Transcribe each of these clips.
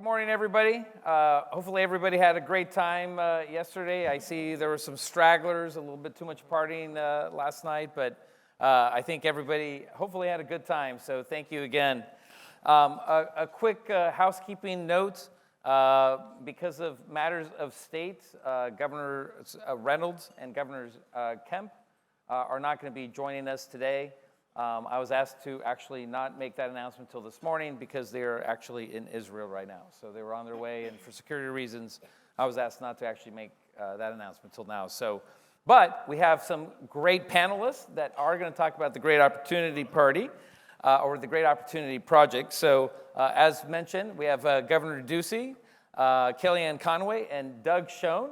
morning, everybody. Hopefully everybody had a great time yesterday. I see there were some stragglers, a little bit too much partying last night, but I think everybody hopefully had a good time, so thank you again. A quick housekeeping note, because of matters of state, Governor Reynolds and Governor Kemp are not going to be joining us today. I was asked to actually not make that announcement until this morning because they're actually in Israel right now. So they were on their way, and for security reasons, I was asked not to actually make that announcement until now. But we have some great panelists that are going to talk about the Great Opportunity Party, or the Great Opportunity Project. So as mentioned, we have Governor Ducey, Kellyanne Conway, and Doug Schoen.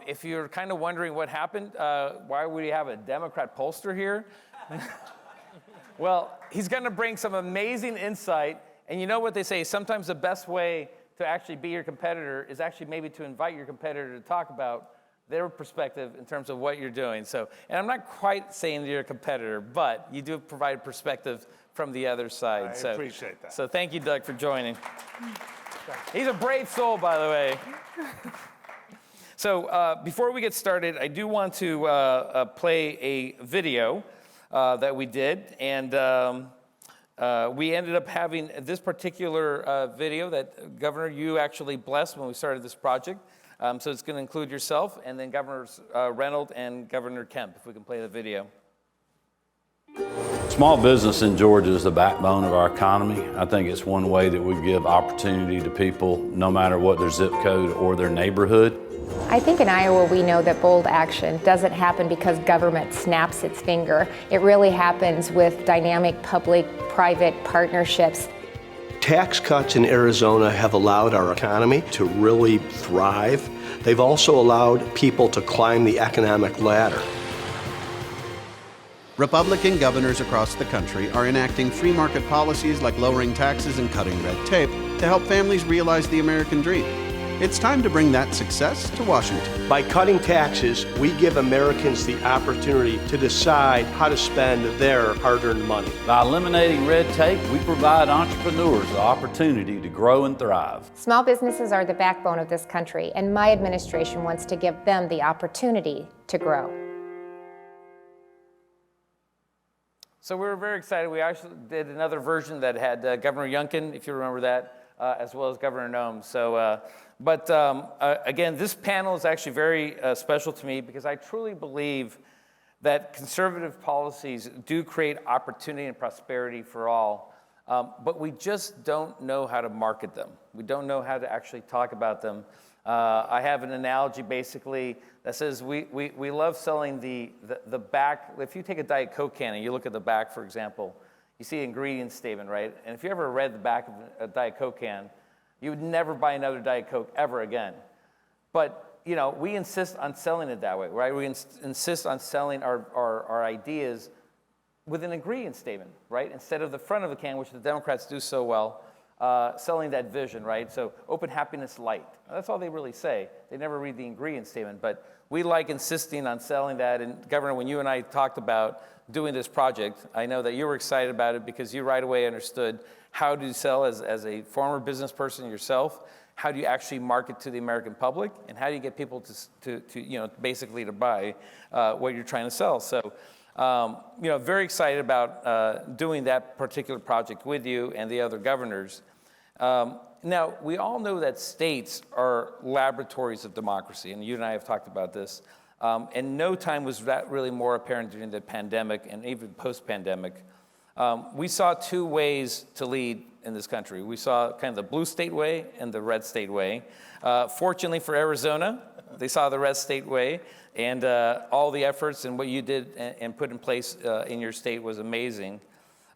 If you're kind of wondering what happened, why would we have a Democrat pollster here? Well, he's going to bring some amazing insight, and you know what they say, sometimes the best way to actually be your competitor is actually maybe to invite your competitor to talk about their perspective in terms of what you're doing. So, and I'm not quite saying you're a competitor, but you do provide perspective from the other side. I appreciate that. So thank you, Doug, for joining. He's a brave soul, by the way. So before we get started, I do want to play a video that we did, and we ended up having this particular video that, Governor, you actually blessed when we started this project. So it's going to include yourself and then Governors Reynolds and Governor Kemp, if we can play the video. Small business in Georgia is the backbone of our economy. I think it's one way that we give opportunity to people no matter what their zip code or their neighborhood. I think in Iowa we know that bold action doesn't happen because government snaps its finger. It really happens with dynamic public-private partnerships. Tax cuts in Arizona have allowed our economy to really thrive. They've also allowed people to climb the economic ladder. Republican governors across the country are enacting free market policies like lowering taxes and cutting red tape to help families realize the American dream. It's time to bring that success to Washington. By cutting taxes, we give Americans the opportunity to decide how to spend their hard-earned money. By eliminating red tape, we provide entrepreneurs the opportunity to grow and thrive. Small businesses are the backbone of this country, and my administration wants to give them the opportunity to grow. So we were very excited. We actually did another version that had Governor Youngkin, if you remember that, as well as Governor Noem. So, again, this panel is actually very special to me because I truly believe that conservative policies do create opportunity and prosperity for all, but we just don't know how to market them. We don't know how to actually talk about them. I have an analogy basically that says we love selling the back. If you take a Diet Coke can and you look at the back, for example, you see the ingredient statement, right? And if you ever read the back of a Diet Coke can, you would never buy another Diet Coke ever again. But, you know, we insist on selling it that way, right? We insist on selling our ideas with an ingredient statement, right? Instead of the front of the can, which the Democrats do so well, selling that vision, right? So open happiness light. That's all they really say. They never read the ingredient statement, but we like insisting on selling that. And Governor, when you and I talked about doing this project, I know that you were excited about it because you right away understood how to sell as a former business person yourself. How do you actually market to the American public, and how do you get people to you know, basically to buy what you're trying to sell? So, you know, very excited about doing that particular project with you and the other governors. Now, we all know that states are laboratories of democracy, and you and I have talked about this. And no time was that really more apparent during the pandemic and even post-pandemic. We saw two ways to lead in this country. We saw kind of the blue state way and the red state way. Fortunately for Arizona, they saw the red state way, and all the efforts and what you did and put in place in your state was amazing.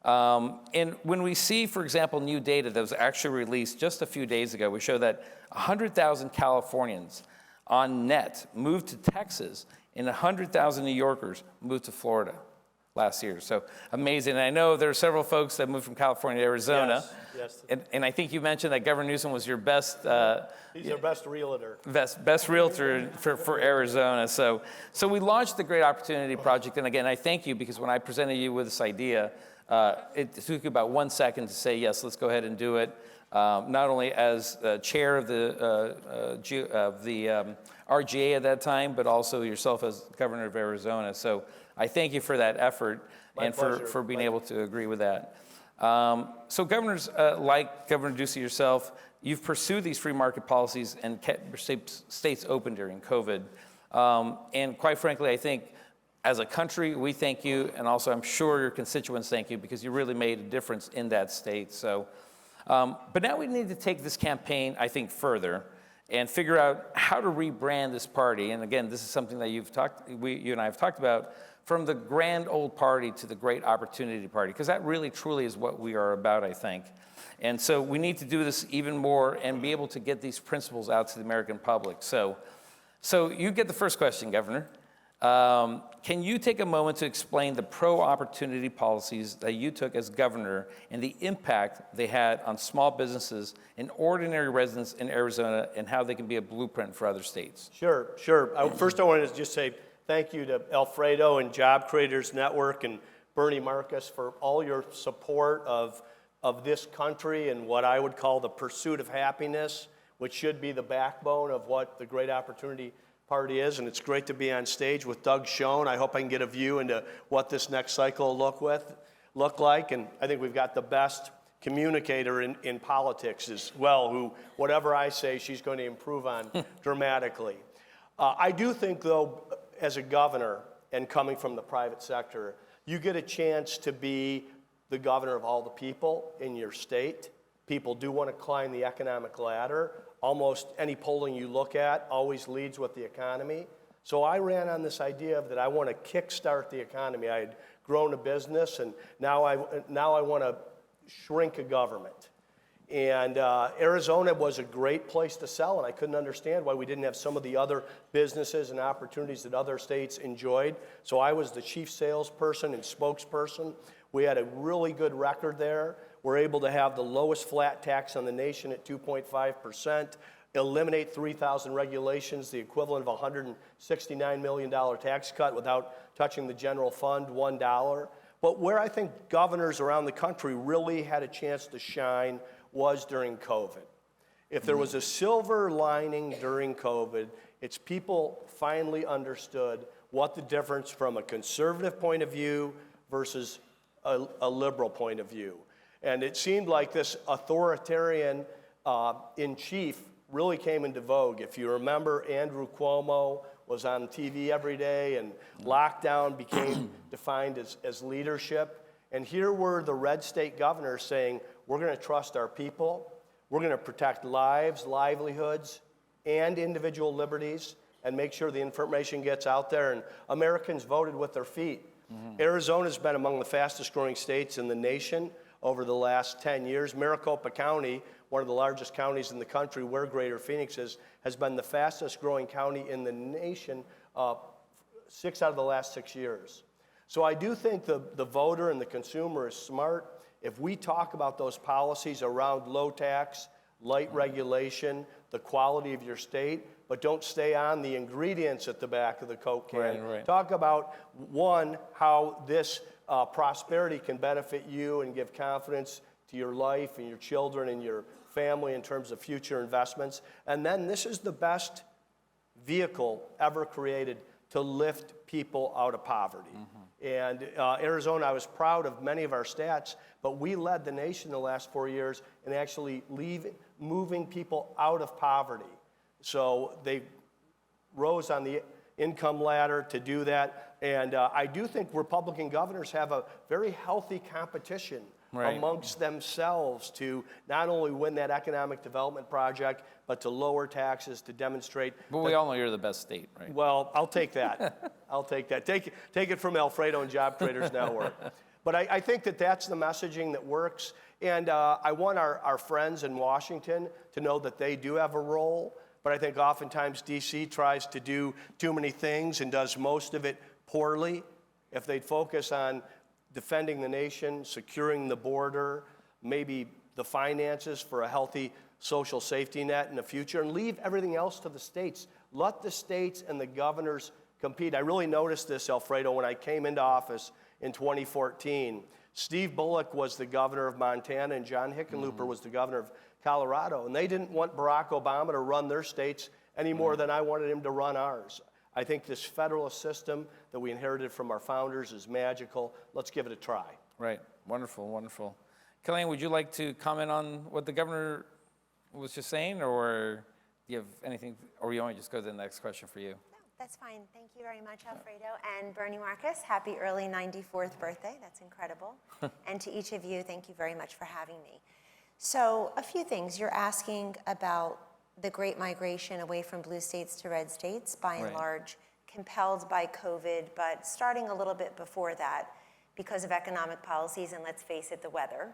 And when we see, for example, new data that was actually released just a few days ago, we show that 100,000 Californians on net moved to Texas, and 100,000 New Yorkers moved to Florida. last year. So amazing. And I know there are several folks that moved from California to Arizona. Yes. And I think you mentioned that Governor Newsom was your best He's our best realtor. best realtor for Arizona. So we launched the Great Opportunity Project. And again, I thank you because when I presented you with this idea, it took you about 1 second to say, yes, let's go ahead and do it. Not only as chair of the RGA at that time, but also yourself as governor of Arizona. So I thank you for that effort and for being able to agree with that. So governors like Governor Ducey yourself, you've pursued these free market policies and kept your states open during COVID. And quite frankly, I think as a country, we thank you, and also I'm sure your constituents thank you because you really made a difference in that state. So, but now we need to take this campaign, I think, further and figure out how to rebrand this party. And again, this is something that you and I have talked about, from the grand old party to the Great Opportunity Party, because that really truly is what we are about, I think. And so we need to do this even more and be able to get these principles out to the American public. So you get the first question, Governor. Can you take a moment to explain the pro-opportunity policies that you took as governor and the impact they had on small businesses and ordinary residents in Arizona and how they can be a blueprint for other states? Sure. First, I wanted to just say thank you to Alfredo and Job Creators Network and Bernie Marcus for all your support of this country and what I would call the pursuit of happiness, which should be the backbone of what the Great Opportunity Party is. And it's great to be on stage with Doug Schoen. I hope I can get a view into what this next cycle will look like. And I think we've got the best communicator in politics as well, who, whatever I say, she's going to improve on dramatically. I do think, though, as a governor and coming from the private sector, you get a chance to be the governor of all the people in your state. People do want to climb the economic ladder. Almost any polling you look at always leads with the economy. So I ran on this idea of that I want to kickstart the economy. I had grown a business, and now I want to shrink a government. And Arizona was a great place to sell, and I couldn't understand why we didn't have some of the other businesses and opportunities that other states enjoyed. So I was the chief salesperson and spokesperson. We had a really good record there. We're able to have the lowest flat tax on the nation at 2.5%, eliminate 3,000 regulations, the equivalent of a $169 million tax cut without touching the general fund, $1. But where I think governors around the country really had a chance to shine was during COVID. If there was a silver lining during COVID, it's people finally understood what the difference from a conservative point of view versus a liberal point of view. And it seemed like this authoritarian in chief really came into vogue. If you remember, Andrew Cuomo was on TV every day, and lockdown became defined as leadership. And here were the red state governors saying, we're going to trust our people, we're going to protect lives, livelihoods, and individual liberties, and make sure the information gets out there. And Americans voted with their feet. Arizona's been among the fastest growing states in the nation over the last 10 years. Maricopa County, one of the largest counties in the country where Greater Phoenix is, has been the fastest growing county in the nation 6 out of the last 6 years. So I do think the voter and the consumer is smart. If we talk about those policies around low tax, light regulation, the quality of your state, but don't stay on the ingredients at the back of the Coke can. Right. Talk about, one, how this prosperity can benefit you and give confidence to your life and your children and your family in terms of future investments. And then this is the best vehicle ever created to lift people out of poverty. And Arizona, I was proud of many of our stats, but we led the nation the last 4 years in actually moving people out of poverty. So they rose on the income ladder to do that. And I do think Republican governors have a very healthy competition amongst themselves to not only win that economic development project, but to lower taxes, to demonstrate. But we all know you're the best state, right? Well, I'll take that. I'll take that. Take it from Alfredo and Job Creators Network. But I think that's the messaging that works. And I want our friends in Washington to know that they do have a role. But I think oftentimes D.C. tries to do too many things and does most of it poorly. if they'd focus on defending the nation, securing the border, maybe the finances for a healthy social safety net in the future, and leave everything else to the states. Let the states and the governors compete. I really noticed this, Alfredo, when I came into office in 2014. Steve Bullock was the governor of Montana, and John Hickenlooper was the governor of Colorado, and they didn't want Barack Obama to run their states any more than I wanted him to run ours. I think this federalist system that we inherited from our founders is magical. Let's give it a try. Right. Wonderful, wonderful. Kellyanne, would you like to comment on what the governor was just saying, or do you have anything, or you want me to just go to the next question for you? No, that's fine. Thank you very much, Alfredo. And Bernie Marcus, happy early 94th birthday. That's incredible. And to each of you, thank you very much for having me. So a few things. You're asking about the great migration away from blue states to red states, by and large, compelled by COVID, but starting a little bit before that because of economic policies, and let's face it, the weather,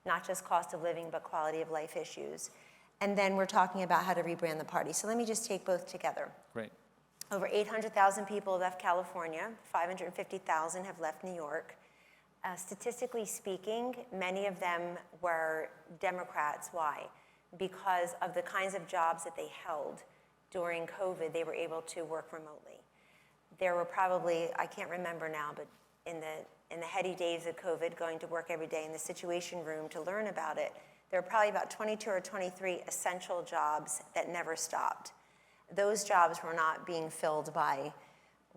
not just cost of living, but quality of life issues. And then we're talking about how to rebrand the party. So let me just take both together. Great. Over 800,000 people left California, 550,000 have left New York. Statistically speaking, many of them were Democrats. Why? Because of the kinds of jobs that they held during COVID, they were able to work remotely. There were probably, I can't remember now, but in the heady days of COVID, going to work every day in the Situation Room to learn about it, there were probably about 22 or 23 essential jobs that never stopped. Those jobs were not being filled by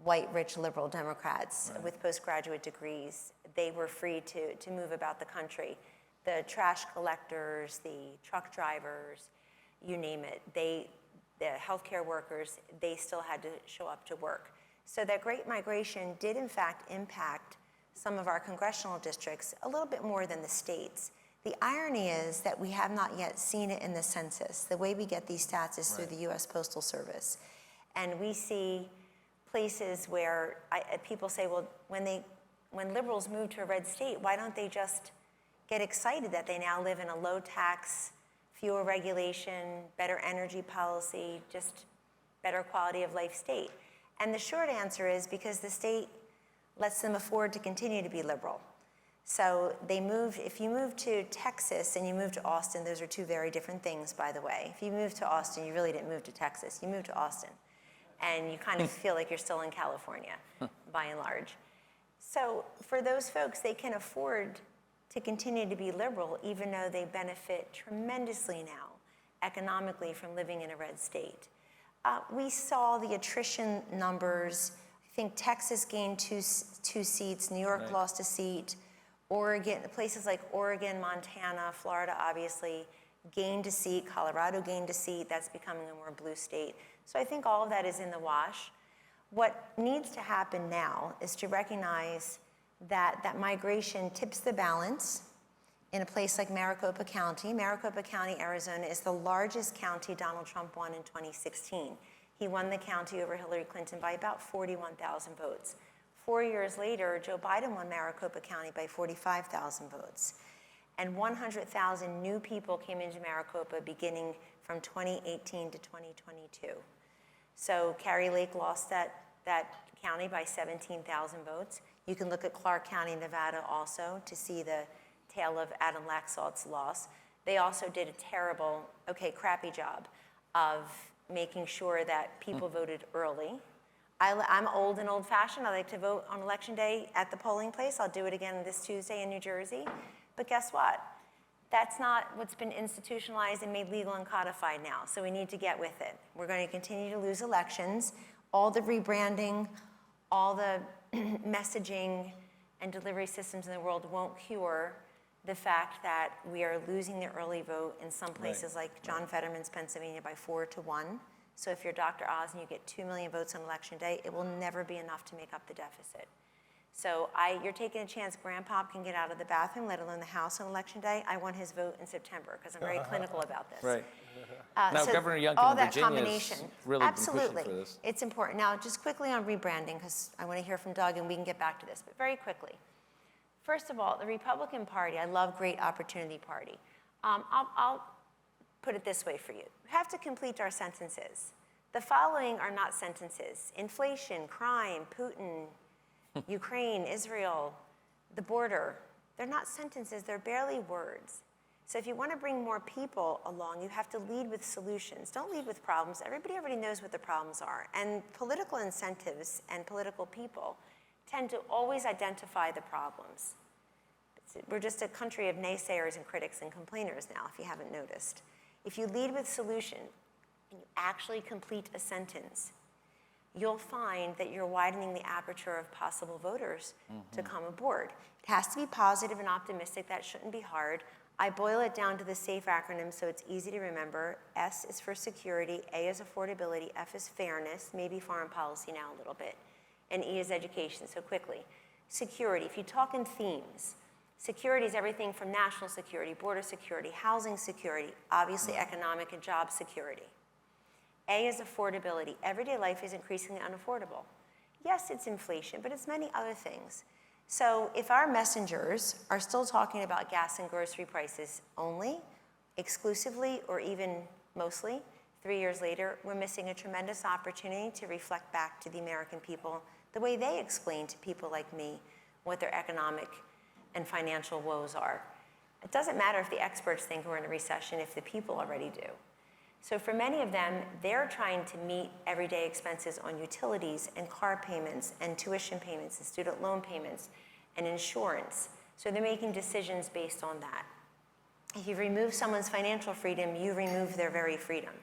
white, rich, liberal Democrats with postgraduate degrees. They were free to move about the country. The trash collectors, the truck drivers, you name it, the healthcare workers, they still had to show up to work. So that great migration did in fact impact some of our congressional districts a little bit more than the states. The irony is that we have not yet seen it in the census. The way we get these stats is through the US Postal Service. And we see places where people say, well, when liberals move to a red state, why don't they just get excited that they now live in a low tax, fewer regulation, better energy policy, just better quality of life state? And the short answer is because the state lets them afford to continue to be liberal. So they moved, if you move to Texas and you move to Austin, those are two very different things, by the way. If you move to Austin, you really didn't move to Texas, you moved to Austin. And you kind of feel like you're still in California, by and large. So for those folks, they can afford to continue to be liberal, even though they benefit tremendously now, economically, from living in a red state. We saw the attrition numbers. I think Texas gained two seats, New York lost a seat, Oregon, places like Oregon, Montana, Florida, obviously, gained a seat, Colorado gained a seat, that's becoming a more blue state. So I think all of that is in the wash. What needs to happen now is to recognize that migration tips the balance in a place like Maricopa County. Maricopa County, Arizona is the largest county Donald Trump won in 2016. He won the county over Hillary Clinton by about 41,000 votes. 4 years later, Joe Biden won Maricopa County by 45,000 votes. And 100,000 new people came into Maricopa beginning from 2018 to 2022. So Carrie Lake lost that county by 17,000 votes. You can look at Clark County, Nevada also to see the tale of Adam Laxalt's loss. They also did a terrible, crappy job of making sure that people voted early. I'm old and old-fashioned. I like to vote on Election Day at the polling place. I'll do it again this Tuesday in New Jersey. But guess what? That's not what's been institutionalized and made legal and codified now, so we need to get with it. We're going to continue to lose elections. All the rebranding, all the messaging and delivery systems in the world won't cure the fact that we are losing the early vote in some places like John Fetterman's Pennsylvania by 4-1. So if you're Dr. Oz and you get 2 million votes on Election Day, it will never be enough to make up the deficit. So you're taking a chance Grandpa can get out of the bathroom, let alone the house on Election Day. I want his vote in September because I'm very clinical about this. Right. Now, so Governor Youngkin all of that Virginia combination, has really absolutely, been pushing for this. It's important. Now, just quickly on rebranding, because I want to hear from Doug and we can get back to this, but very quickly. First of all, the Republican Party, I love Great Opportunity Party. I'll put it this way for you. We have to complete our sentences. The following are not sentences: inflation, crime, Putin, Ukraine, Israel, the border. They're not sentences, they're barely words. So if you want to bring more people along, you have to lead with solutions. Don't lead with problems. Everybody already knows what the problems are. And political incentives and political people tend to always identify the problems. We're just a country of naysayers and critics and complainers now, if you haven't noticed. If you lead with solution and you actually complete a sentence, you'll find that you're widening the aperture of possible voters to come aboard. It has to be positive and optimistic. That shouldn't be hard. I boil it down to the SAFE acronym so it's easy to remember. S is for security, A is affordability, F is fairness, maybe foreign policy now a little bit, and E is education. So quickly, security, if you talk in themes, security is everything from national security, border security, housing security, obviously economic and job security. A is affordability. Everyday life is increasingly unaffordable. Yes, it's inflation, but it's many other things. So if our messengers are still talking about gas and grocery prices only, exclusively, or even mostly, 3 years later, we're missing a tremendous opportunity to reflect back to the American people the way they explain to people like me what their economic and financial woes are. It doesn't matter if the experts think we're in a recession if the people already do. So for many of them, they're trying to meet everyday expenses on utilities and car payments and tuition payments and student loan payments and insurance. So they're making decisions based on that. If you remove someone's financial freedom, you remove their very freedom.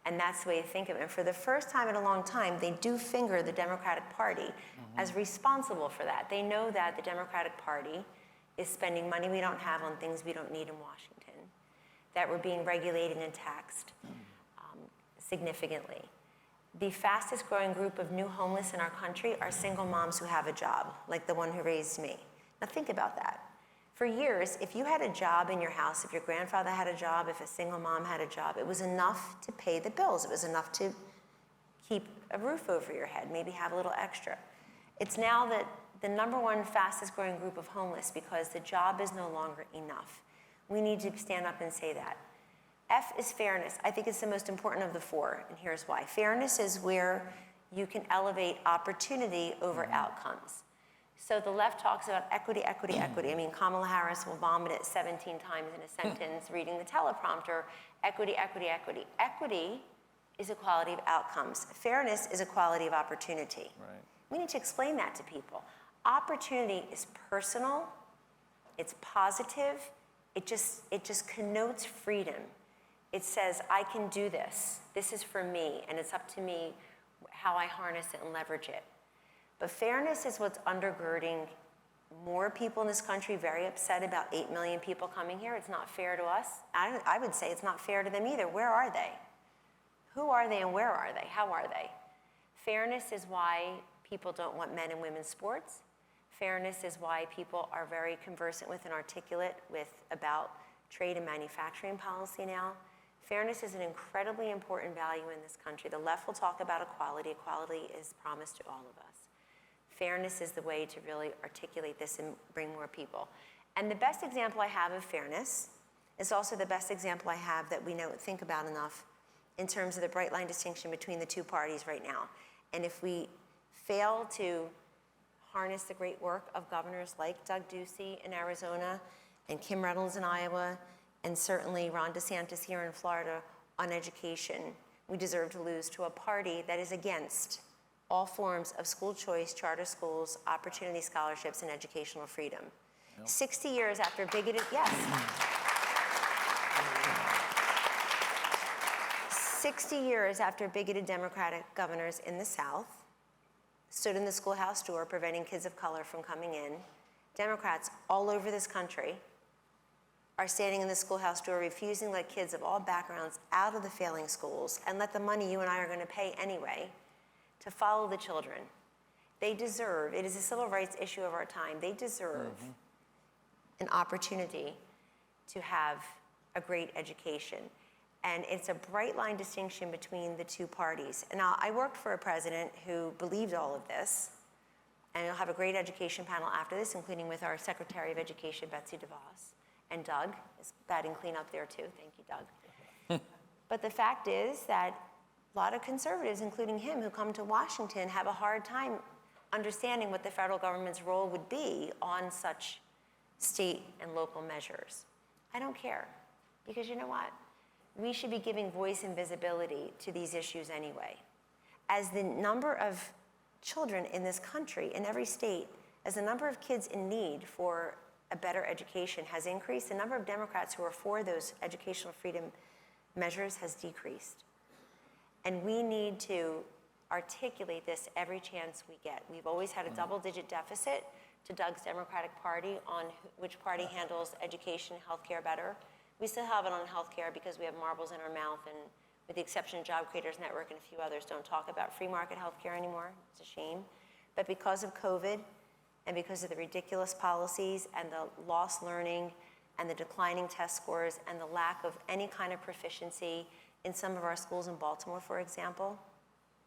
And that's the way to think of it. And for the first time in a long time, they do finger the Democratic Party as responsible for that. They know that the Democratic Party is spending money we don't have on things we don't need in Washington, that we're being regulated and taxed significantly. The fastest growing group of new homeless in our country are single moms who have a job, like the one who raised me. Now think about that. For years, if you had a job in your house, if your grandfather had a job, if a single mom had a job, it was enough to pay the bills. It was enough to keep a roof over your head, maybe have a little extra. It's now that the #1 fastest growing group of homeless because the job is no longer enough. We need to stand up and say that. F is fairness. I think it's the most important of the four, and here's why. Fairness is where you can elevate opportunity over outcomes. So the left talks about equity, equity, equity. I mean, Kamala Harris will vomit it 17 times in a sentence reading the teleprompter. Equity, equity, equity. Equity is equality of outcomes. Fairness is equality of opportunity. Right. We need to explain that to people. Opportunity is personal, it's positive, it just connotes freedom. It says, I can do this. This is for me, and it's up to me how I harness it and leverage it. But fairness is what's undergirding more people in this country very upset about 8 million people coming here. It's not fair to us. I would say it's not fair to them either. Where are they? Who are they and where are they? How are they? Fairness is why people don't want men and women's sports. Fairness is why people are very conversant with and articulate about trade and manufacturing policy now. Fairness is an incredibly important value in this country. The left will talk about equality. Equality is promised to all of us. Fairness is the way to really articulate this and bring more people. And the best example I have of fairness is also the best example I have that we don't think about enough in terms of the bright line distinction between the two parties right now. And if we fail to harness the great work of governors like Doug Ducey in Arizona and Kim Reynolds in Iowa, and certainly Ron DeSantis here in Florida on education, we deserve to lose to a party that is against all forms of school choice, charter schools, opportunity scholarships, and educational freedom. Yep. 60 years after bigoted, yes. 60 years after bigoted Democratic governors in the South stood in the schoolhouse door preventing kids of color from coming in, Democrats all over this country are standing in the schoolhouse door refusing to let kids of all backgrounds out of the failing schools and let the money you and I are going to pay anyway to follow the children. They deserve, it is a civil rights issue of our time, they deserve an opportunity to have a great education. And it's a bright line distinction between the two parties. And now, I worked for a president who believed all of this, and we'll have a great education panel after this, including with our Secretary of Education, Betsy DeVos, and Doug is batting cleanup there too. Thank you, Doug. But the fact is that a lot of conservatives, including him, who come to Washington, have a hard time understanding what the federal government's role would be on such state and local measures. I don't care, because you know what? We should be giving voice and visibility to these issues anyway. As the number of children in this country, in every state, as the number of kids in need for a better education has increased, the number of Democrats who are for those educational freedom measures has decreased. And we need to articulate this every chance we get. We've always had a double-digit deficit to Doug's Democratic Party on which party handles education and healthcare better. We still have it on healthcare because we have marbles in our mouth, and with the exception of Job Creators Network and a few others, don't talk about free market healthcare anymore. It's a shame. But because of COVID and because of the ridiculous policies and the lost learning and the declining test scores and the lack of any kind of proficiency in some of our schools in Baltimore, for example,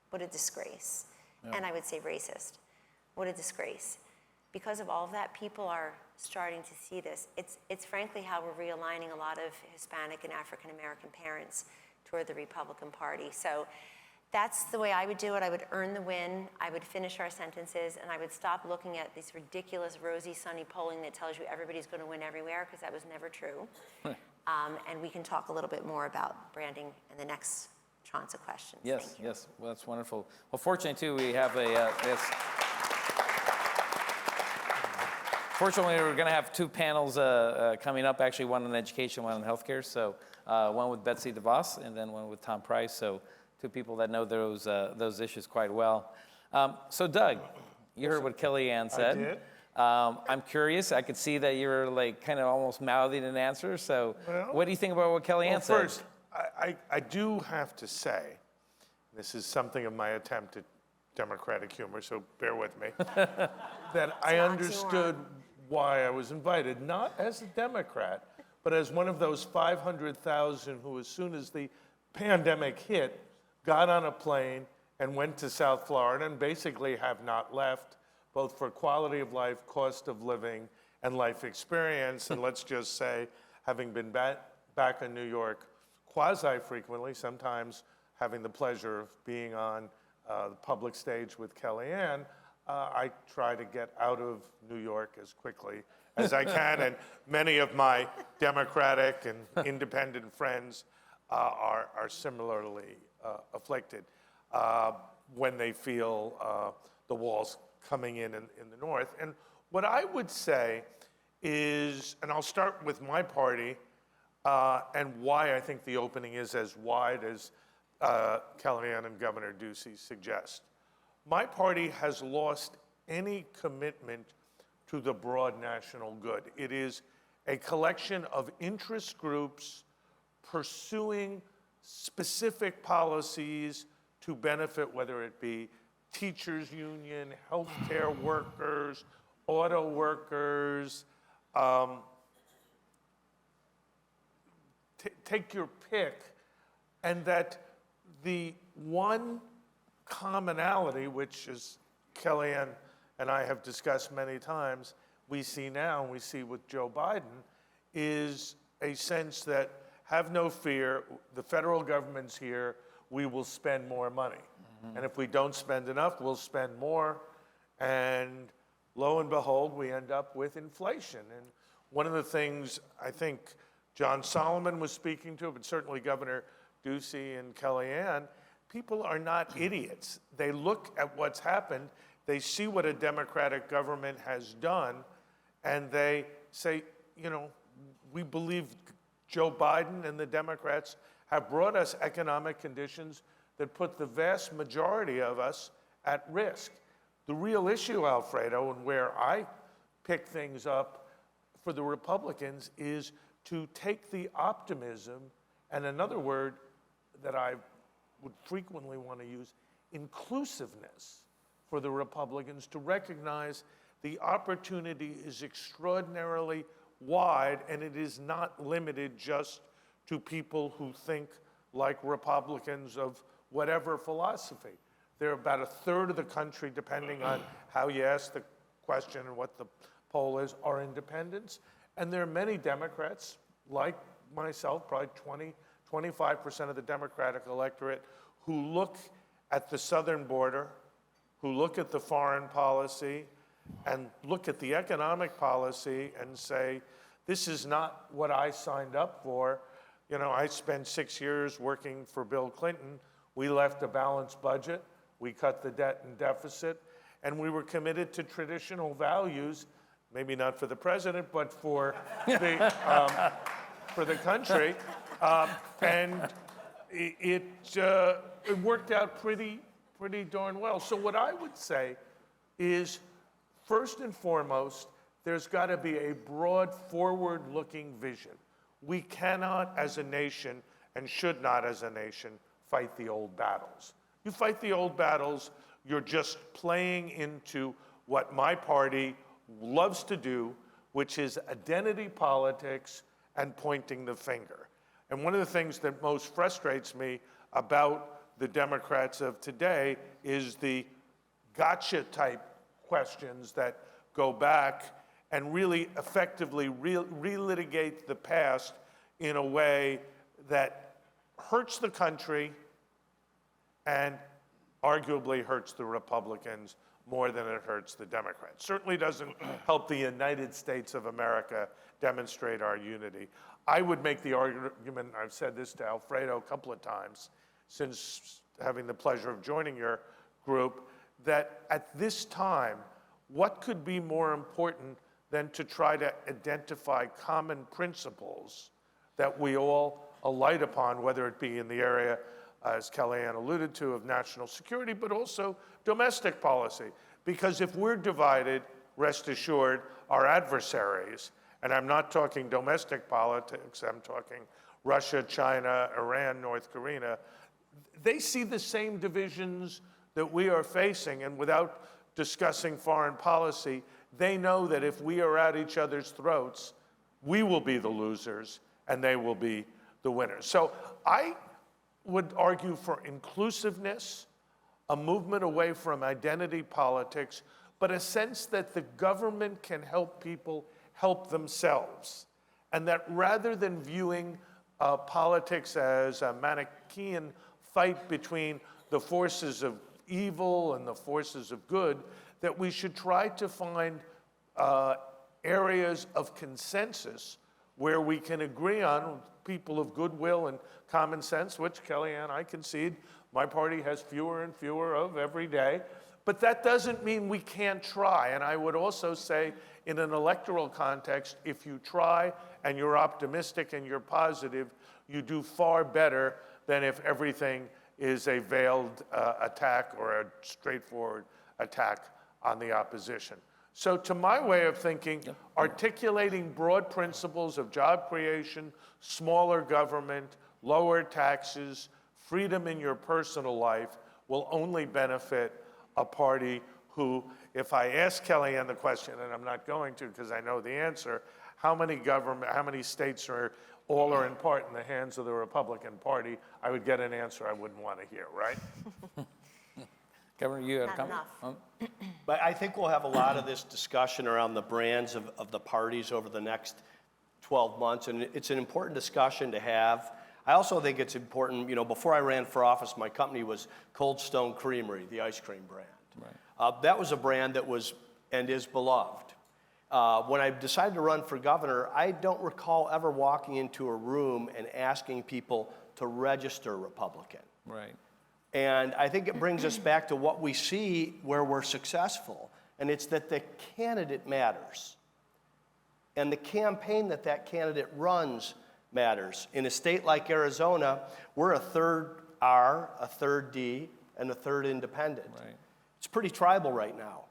what a disgrace. Yeah. And I would say racist. What a disgrace. Because of all of that, people are starting to see this. It's frankly how we're realigning a lot of Hispanic and African American parents toward the Republican Party. So that's the way I would do it. I would earn the win. I would finish our sentences, and I would stop looking at this ridiculous rosy, sunny polling that tells you everybody's going to win everywhere, because that was never true. And we can talk a little bit more about branding in the next tranche of questions. Yes, Thank you. yes. Well, that's wonderful. Well, fortunately, too, we have a Fortunately, we're going to have two panels coming up, actually one on education, one on healthcare. So one with Betsy DeVos and then one with Tom Price. So two people that know those issues quite well. So Doug, you heard what Kellyanne said. I did. I'm curious. I could see that you're like kind of almost mouthing an answer. So what do you think about what Kellyanne said? First, I do have to say, this is something of my attempt at Democratic humor, so bear with me, that I understood why I was invited, not as a Democrat, but as one of those 500,000 who, as soon as the pandemic hit, got on a plane and went to South Florida and basically have not left, both for quality of life, cost of living, and life experience. And let's just say, having been back in New York quasi-frequently, sometimes having the pleasure of being on the public stage with Kellyanne, I try to get out of New York as quickly as I can, and many of my Democratic and independent friends are similarly afflicted when they feel the walls coming in the north. And what I would say is, and I'll start with my party and why I think the opening is as wide as Kellyanne and Governor Ducey suggest. My party has lost any commitment to the broad national good. It is a collection of interest groups pursuing specific policies to benefit, whether it be teachers union, healthcare workers, auto workers, take your pick, and that the one commonality, which is Kellyanne and I have discussed many times, we see now and we see with Joe Biden, is a sense that have no fear, the federal government's here, we will spend more money. Mm-hmm. And if we don't spend enough, we'll spend more. And lo and behold, we end up with inflation. And one of the things I think John Solomon was speaking to, but certainly Governor Ducey and Kellyanne, people are not idiots. They look at what's happened, they see what a Democratic government has done, and they say, you know, we believe Joe Biden and the Democrats have brought us economic conditions that put the vast majority of us at risk. The real issue, Alfredo, and where I pick things up for the Republicans is to take the optimism, and another word that I would frequently want to use, inclusiveness for the Republicans, to recognize the opportunity is extraordinarily wide, and it is not limited just to people who think like Republicans of whatever philosophy. They're about a third of the country, depending on how you ask the question and what the poll is, are independents. And there are many Democrats, like myself, probably 25% of the Democratic electorate, who look at the southern border, who look at the foreign policy and look at the economic policy and say, this is not what I signed up for. You know, I spent 6 years working for Bill Clinton. We left a balanced budget. We cut the debt and deficit. And we were committed to traditional values, maybe not for the president, but for the country. And it worked out pretty darn well. So what I would say is, first and foremost, there's got to be a broad, forward-looking vision. We cannot, as a nation, and should not as a nation, fight the old battles. You fight the old battles, you're just playing into what my party loves to do, which is identity politics and pointing the finger. And one of the things that most frustrates me about the Democrats of today is the gotcha type questions that go back and really effectively relitigate the past in a way that hurts the country and arguably hurts the Republicans more than it hurts the Democrats. Certainly doesn't help the United States of America demonstrate our unity. I would make the argument, I've said this to Alfredo a couple of times since having the pleasure of joining your group, that at this time, what could be more important than to try to identify common principles that we all alight upon, whether it be in the area, as Kellyanne alluded to, of national security, but also domestic policy. Because if we're divided, rest assured, our adversaries, and I'm not talking domestic politics, I'm talking Russia, China, Iran, North Korea, they see the same divisions that we are facing, and without discussing foreign policy, they know that if we are at each other's throats, we will be the losers and they will be the winners. So I would argue for inclusiveness, a movement away from identity politics, but a sense that the government can help people help themselves. And that rather than viewing politics as a Manichaean fight between the forces of evil and the forces of good, that we should try to find areas of consensus where we can agree on, people of goodwill and common sense, which Kellyanne, I concede, my party has fewer and fewer of every day. But that doesn't mean we can't try. And I would also say, in an electoral context, if you try and you're optimistic and you're positive, you do far better than if everything is a veiled attack or a straightforward attack on the opposition. So to my way of thinking, articulating broad principles of job creation, smaller government, lower taxes, freedom in your personal life will only benefit a party who, if I ask Kellyanne the question, and I'm not going to because I know the answer, how many states are all or in part in the hands of the Republican Party, I would get an answer I wouldn't want to hear, right? Governor, you had a Not comment? enough. But I think we'll have a lot of this discussion around the brands of the parties over the next 12 months, and it's an important discussion to have. I also think it's important, you know, before I ran for office, my company was Cold Stone Creamery, the ice cream brand. Right. That was a brand that was and is beloved. When I decided to run for governor, I don't recall ever walking into a room and asking people to register Republican. Right. And I think it brings us back to what we see where we're successful, and it's that the candidate matters. And the campaign that candidate runs matters. In a state like Arizona, we're a third R, a third D, and a third independent. Right. It's pretty tribal right now.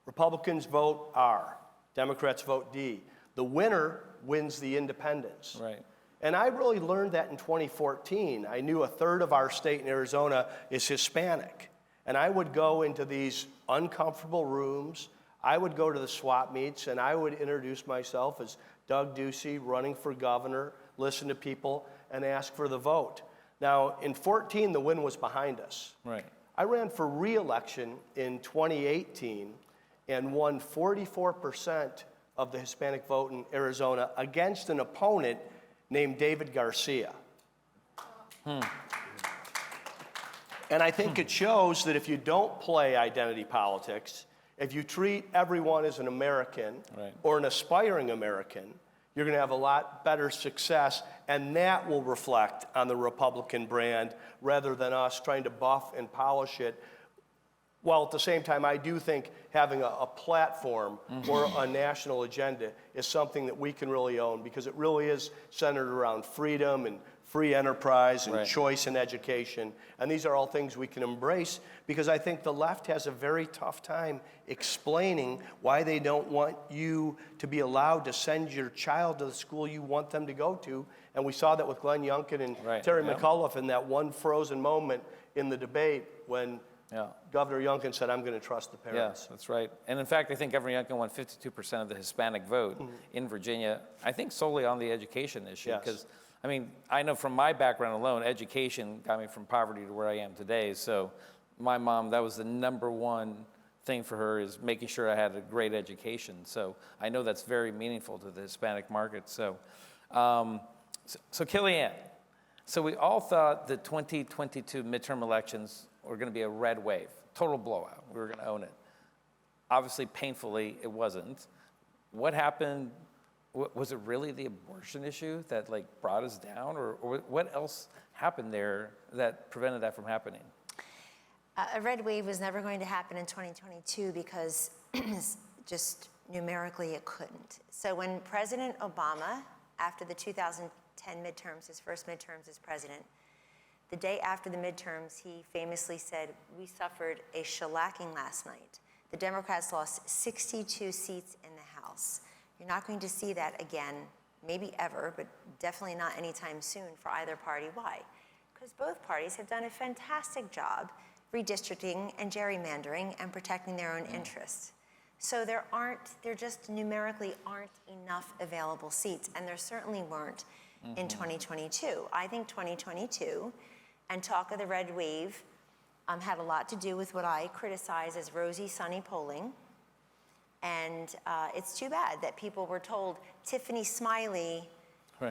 Republicans vote R, Democrats vote D. The winner wins the independents. Right. And I really learned that in 2014. I knew a third of our state in Arizona is Hispanic. And I would go into these uncomfortable rooms. I would go to the swap meets, and I would introduce myself as Doug Ducey, running for governor, listen to people, and ask for the vote. Now, in 14, the win was behind us. Right. I ran for re-election in 2018 and won 44% of the Hispanic vote in Arizona against an opponent named David Garcia. And I think it shows that if you don't play identity politics, if you treat everyone as an American or an aspiring American, you're going to have a lot better success, and that will reflect on the Republican brand rather than us trying to buff and polish it. While at the same time, I do think having a platform or a national agenda is something that we can really own, because it really is centered around freedom and free enterprise and choice in education. And these are all things we can embrace, because I think the left has a very tough time explaining why they don't want you to be allowed to send your child to the school you want them to go to. And we saw that with Glenn Youngkin and Terry McAuliffe in that one frozen moment in the debate when Governor Youngkin said, I'm going to trust the parents. Yes, that's right. And in fact, I think Governor Youngkin won 52% of the Hispanic vote in Virginia, I think solely on the education issue. Because, I mean, I know from my background alone, education got me from poverty to where I am today. So my mom, that was the number one thing for her, is making sure I had a great education. So I know that's very meaningful to the Hispanic market. So, so Kellyanne, so we all thought the 2022 midterm elections were going to be a red wave, total blowout. We were going to own it. Obviously, painfully, it wasn't. What happened? Was it really the abortion issue that brought us down, or what else happened there that prevented that from happening? A red wave was never going to happen in 2022 because just numerically it couldn't. So when President Obama, after the 2010 midterms, his first midterms as president, the day after the midterms, he famously said, we suffered a shellacking last night. The Democrats lost 62 seats in the House. You're not going to see that again, maybe ever, but definitely not anytime soon for either party. Why? Because both parties have done a fantastic job redistricting and gerrymandering and protecting their own interests. So there just numerically aren't enough available seats, and there certainly weren't in 2022. I think 2022 and talk of the red wave had a lot to do with what I criticize as rosy, sunny polling. And it's too bad that people were told Tiffany Smiley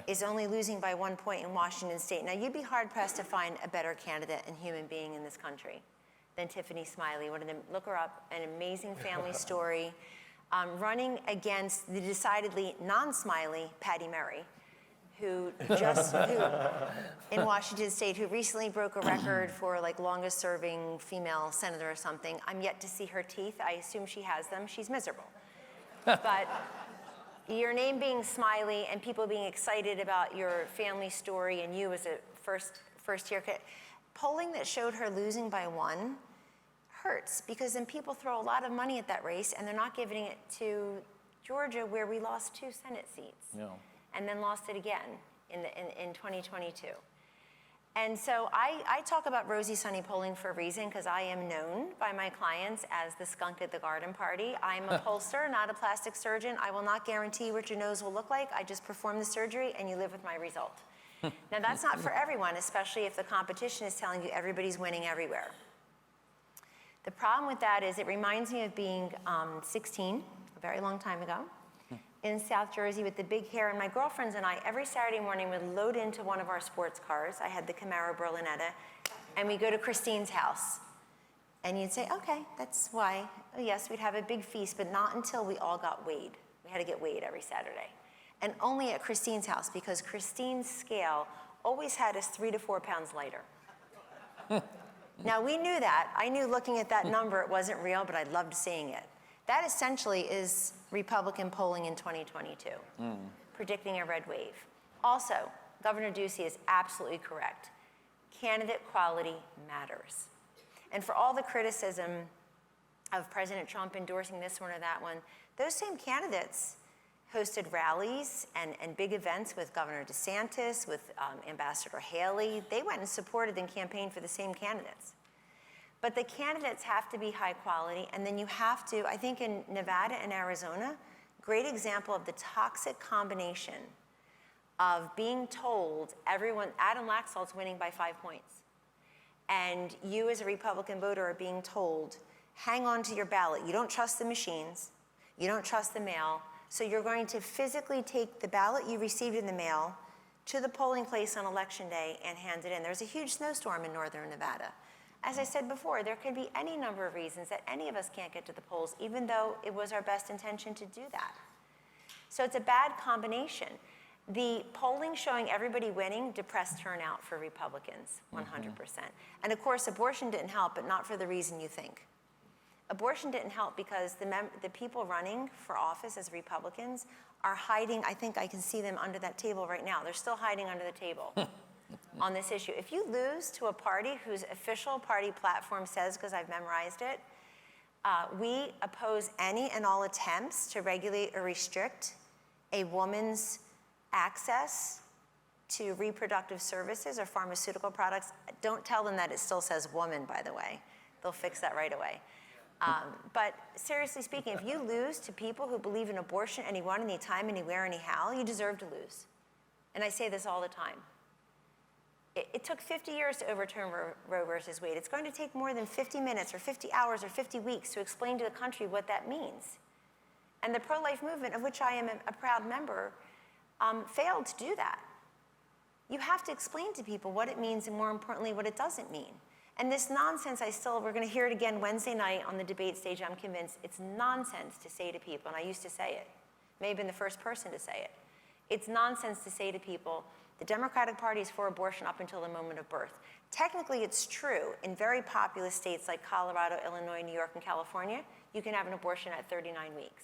is only losing by 1 point in Washington State. Now, you'd be hard-pressed to find a better candidate and human being in this country than Tiffany Smiley. Look her up, an amazing family story, running against the decidedly non-smiley Patty Murray, who in Washington State, who recently broke a record for longest serving female senator or something. I'm yet to see her teeth. I assume she has them. She's miserable. But your name being Smiley and people being excited about your family story and you as a first year kid, polling that showed her losing by 1 hurts, because then people throw a lot of money at that race and they're not giving it to Georgia, where we lost 2 Senate seats. And then lost it again in 2022. And so I talk about rosy sunny polling for a reason, because I am known by my clients as the skunk at the garden party. I'm a pollster, not a plastic surgeon. I will not guarantee what your nose will look like. I just perform the surgery and you live with my result. Now, that's not for everyone, especially if the competition is telling you everybody's winning everywhere. The problem with that is it reminds me of being 16, a very long time ago, in South Jersey with the big hair, and my girlfriends and I, every Saturday morning, would load into one of our sports cars. I had the Camaro Berlinetta, and we'd go to Christine's house. And you'd say, okay, that's why. Oh, yes, we'd have a big feast, but not until we all got weighed. We had to get weighed every Saturday. And only at Christine's house, because Christine's scale always had us 3 to 4 pounds lighter. Now, we knew that. I knew looking at that number it wasn't real, but I loved seeing it. That essentially is Republican polling in 2022, predicting a red wave. Also, Governor Ducey is absolutely correct. Candidate quality matters. And for all the criticism of President Trump endorsing this one or that one, those same candidates hosted rallies and big events with Governor DeSantis, with Ambassador Haley. They went and supported and campaigned for the same candidates. But the candidates have to be high quality, and then you have to, I think in Nevada and Arizona, great example of the toxic combination of being told Adam Laxalt's winning by 5 points. And you as a Republican voter are being told, hang on to your ballot. You don't trust the machines, you don't trust the mail, so you're going to physically take the ballot you received in the mail to the polling place on election day and hand it in. There's a huge snowstorm in northern Nevada. As I said before, there could be any number of reasons that any of us can't get to the polls, even though it was our best intention to do that. So it's a bad combination. The polling showing everybody winning depressed turnout for Republicans, 100%. And of course, abortion didn't help, but not for the reason you think. Abortion didn't help because the people running for office as Republicans are hiding. I think I can see them under that table right now. They're still hiding under the table on this issue. If you lose to a party whose official party platform says, because I've memorized it, we oppose any and all attempts to regulate or restrict a woman's access to reproductive services or pharmaceutical products. Don't tell them that it still says woman, by the way. They'll fix that right away. But seriously speaking, if you lose to people who believe in abortion anyone, anytime, anywhere, anyhow, you deserve to lose. And I say this all the time. It took 50 years to overturn Roe versus Wade. It's going to take more than 50 minutes or 50 hours or 50 weeks to explain to the country what that means. And the pro-life movement, of which I am a proud member, failed to do that. You have to explain to people what it means and, more importantly, what it doesn't mean. And this nonsense, we're going to hear it again Wednesday night on the debate stage. I'm convinced it's nonsense to say to people, and I used to say it, may have been the first person to say it. It's nonsense to say to people, the Democratic Party is for abortion up until the moment of birth. Technically, it's true. In very populous states like Colorado, Illinois, New York, and California, you can have an abortion at 39 weeks.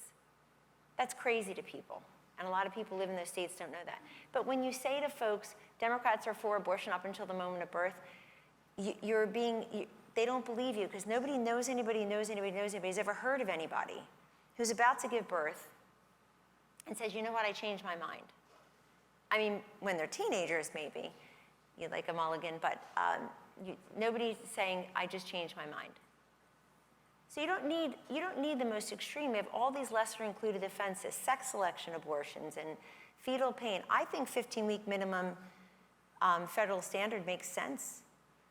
That's crazy to people. And a lot of people live in those states don't know that. But when you say to folks, Democrats are for abortion up until the moment of birth, they don't believe you because nobody knows anybody who's ever heard of anybody who's about to give birth and says, you know what, I changed my mind. I mean, when they're teenagers, maybe, you'd like a mulligan, but nobody's saying, I just changed my mind. So you don't need the most extreme. We have all these lesser included offenses, sex selection abortions and fetal pain. I think 15-week minimum federal standard makes sense.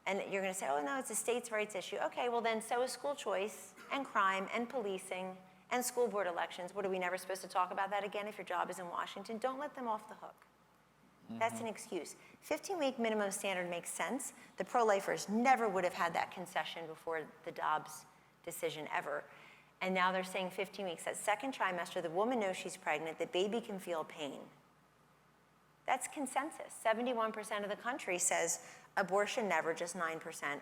And you're going to say, oh, no, it's a states' rights issue. Okay, well then, so is school choice and crime and policing and school board elections. What, are we never supposed to talk about that again if your job is in Washington? Don't let them off the hook. That's an excuse. 15-week minimum standard makes sense. The pro-lifers never would have had that concession before the Dobbs decision ever. And now they're saying 15 weeks. That second trimester, the woman knows she's pregnant, the baby can feel pain. That's consensus. 71% of the country says abortion never, just 9%,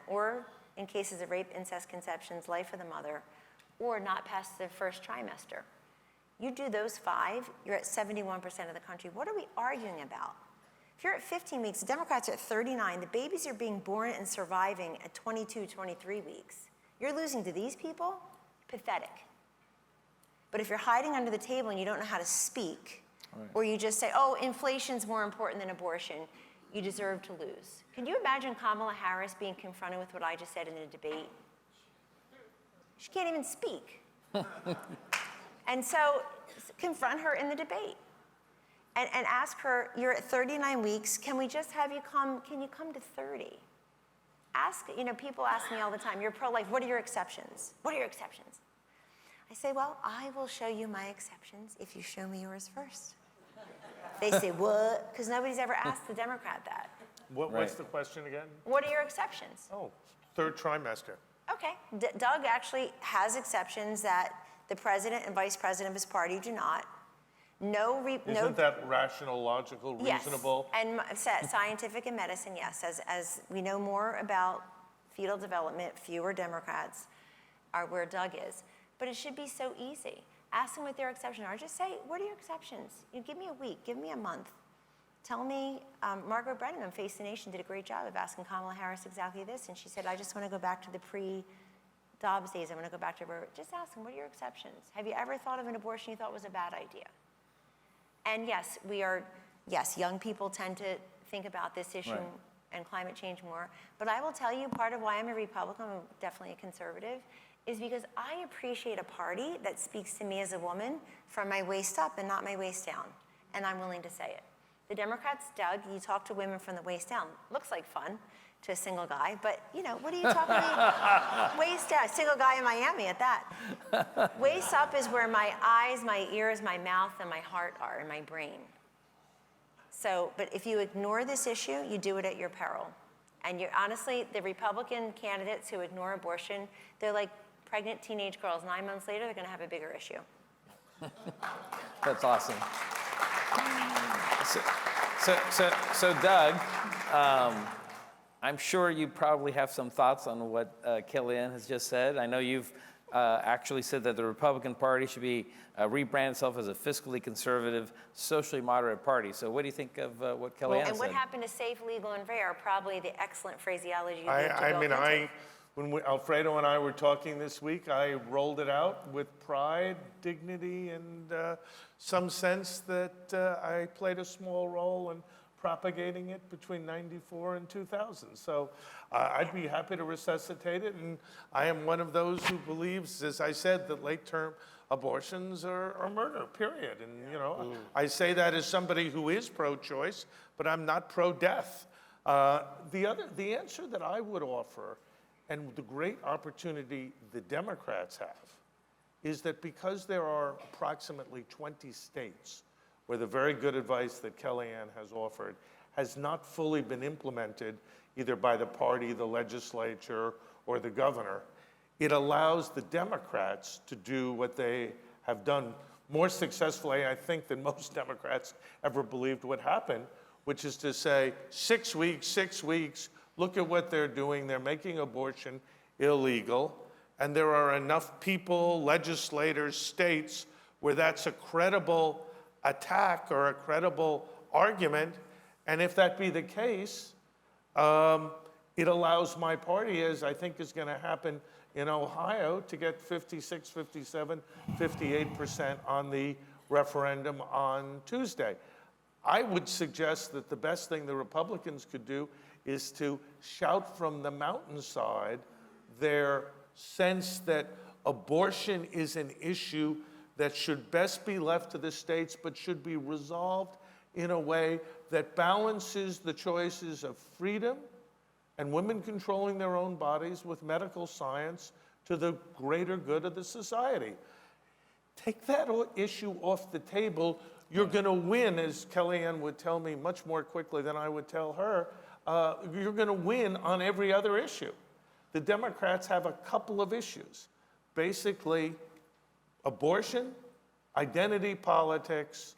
or in cases of rape, incest, conceptions, life of the mother, or not past the first trimester. You do those 5, you're at 71% of the country. What are we arguing about? If you're at 15 weeks, the Democrats are at 39, the babies are being born and surviving at 22, 23 weeks. You're losing to these people? Pathetic. But if you're hiding under the table and you don't know how to speak, right, or you just say, oh, inflation's more important than abortion, you deserve to lose. Can you imagine Kamala Harris being confronted with what I just said in a debate? She can't even speak. And so confront her in the debate and ask her, you're at 39 weeks, can we just have you can you come to 30? People ask me all the time, you're pro-life, what are your exceptions? What are your exceptions? I say, well, I will show you my exceptions if you show me yours first. They say, what? Because nobody's ever asked the Democrat that. What's the question again? What are your exceptions? Oh, third trimester. Okay, Doug actually has exceptions that the president and vice president of his party do not. Isn't that rational, logical, reasonable? Yes, and scientific and medicine, yes. As we know more about fetal development, fewer Democrats are where Doug is. But it should be so easy. Ask them what their exceptions are. Just say, what are your exceptions? Give me a week, give me a month. Tell me, Margaret Brennan on Face the Nation did a great job of asking Kamala Harris exactly this, and she said, I just want to go back to the pre-Dobbs days. I want to go back to just ask them, what are your exceptions? Have you ever thought of an abortion you thought was a bad idea? And yes, young people tend to think about this issue, right, and climate change more. But I will tell you, part of why I'm a Republican, I'm definitely a conservative, is because I appreciate a party that speaks to me as a woman from my waist up and not my waist down. And I'm willing to say it. The Democrats, Doug, you talk to women from the waist down. Looks like fun to a single guy, but what are you talking about? Waist down, single guy in Miami at that. Waist up is where my eyes, my ears, my mouth, and my heart are, and my brain. So, but if you ignore this issue, you do it at your peril. And honestly, the Republican candidates who ignore abortion, they're like pregnant teenage girls. 9 months later, they're going to have a bigger issue. That's awesome. So Doug, I'm sure you probably have some thoughts on what Kellyanne has just said. I know you've actually said that the Republican Party should be rebrand itself as a fiscally conservative, socially moderate party. So what do you think of what Kellyanne said? And what happened to safe, legal, and fair? Probably the excellent phraseology you need to build into. When Alfredo and I were talking this week, I rolled it out with pride, dignity, and some sense that I played a small role in propagating it between 94 and 2000. So I'd be happy to resuscitate it. And I am one of those who believes, as I said, that late-term abortions are murder, period. And, I say that as somebody who is pro-choice, but I'm not pro-death. The answer that I would offer, and the great opportunity the Democrats have, is that because there are approximately 20 states where the very good advice that Kellyanne has offered has not fully been implemented either by the party, the legislature, or the governor, it allows the Democrats to do what they have done more successfully, I think, than most Democrats ever believed would happen, which is to say, 6 weeks, 6 weeks, look at what they're doing. They're making abortion illegal. And there are enough people, legislators, states, where that's a credible attack or a credible argument. And if that be the case, it allows my party, as I think is going to happen in Ohio, to get 56, 57, 58% on the referendum on Tuesday. I would suggest that the best thing the Republicans could do is to shout from the mountainside their sense that abortion is an issue that should best be left to the states, but should be resolved in a way that balances the choices of freedom and women controlling their own bodies with medical science to the greater good of the society. Take that issue off the table. You're going to win, as Kellyanne would tell me much more quickly than I would tell her. You're going to win on every other issue. The Democrats have a couple of issues. Basically, abortion, identity politics,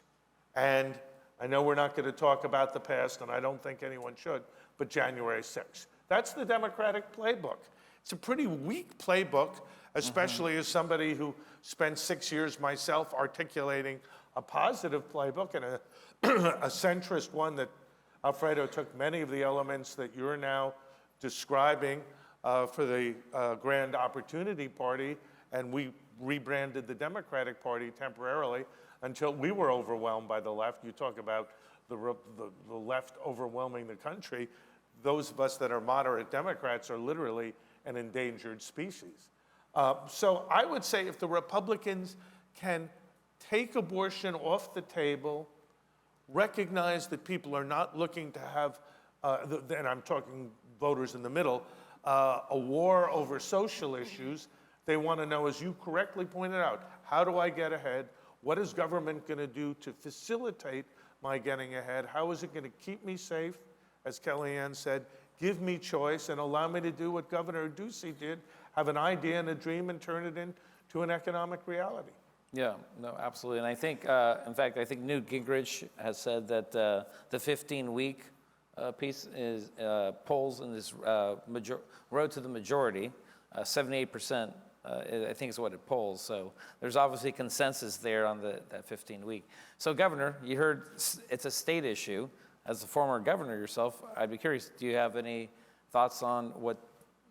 and I know we're not going to talk about the past, and I don't think anyone should, but January 6th. That's the Democratic playbook. It's a pretty weak playbook, especially as somebody who spent 6 years myself articulating a positive playbook and a centrist one that Alfredo took many of the elements that you're now describing for the Grand Opportunity Party, and we rebranded the Democratic Party temporarily until we were overwhelmed by the left. You talk about the left overwhelming the country. Those of us that are moderate Democrats are literally an endangered species. So I would say if the Republicans can take abortion off the table, recognize that people are not looking to have, and I'm talking voters in the middle, a war over social issues. They want to know, as you correctly pointed out, how do I get ahead? What is government going to do to facilitate my getting ahead? How is it going to keep me safe? As Kellyanne said, give me choice and allow me to do what Governor Ducey did, have an idea and a dream and turn it into an economic reality. Yeah, no, absolutely. And I think, in fact, I think Newt Gingrich has said that the 15-week piece is polls in this road to the majority, 78%, I think is what it polls. So there's obviously consensus there on that 15-week. So, Governor, you heard it's a state issue. As the former governor yourself, I'd be curious, do you have any thoughts on what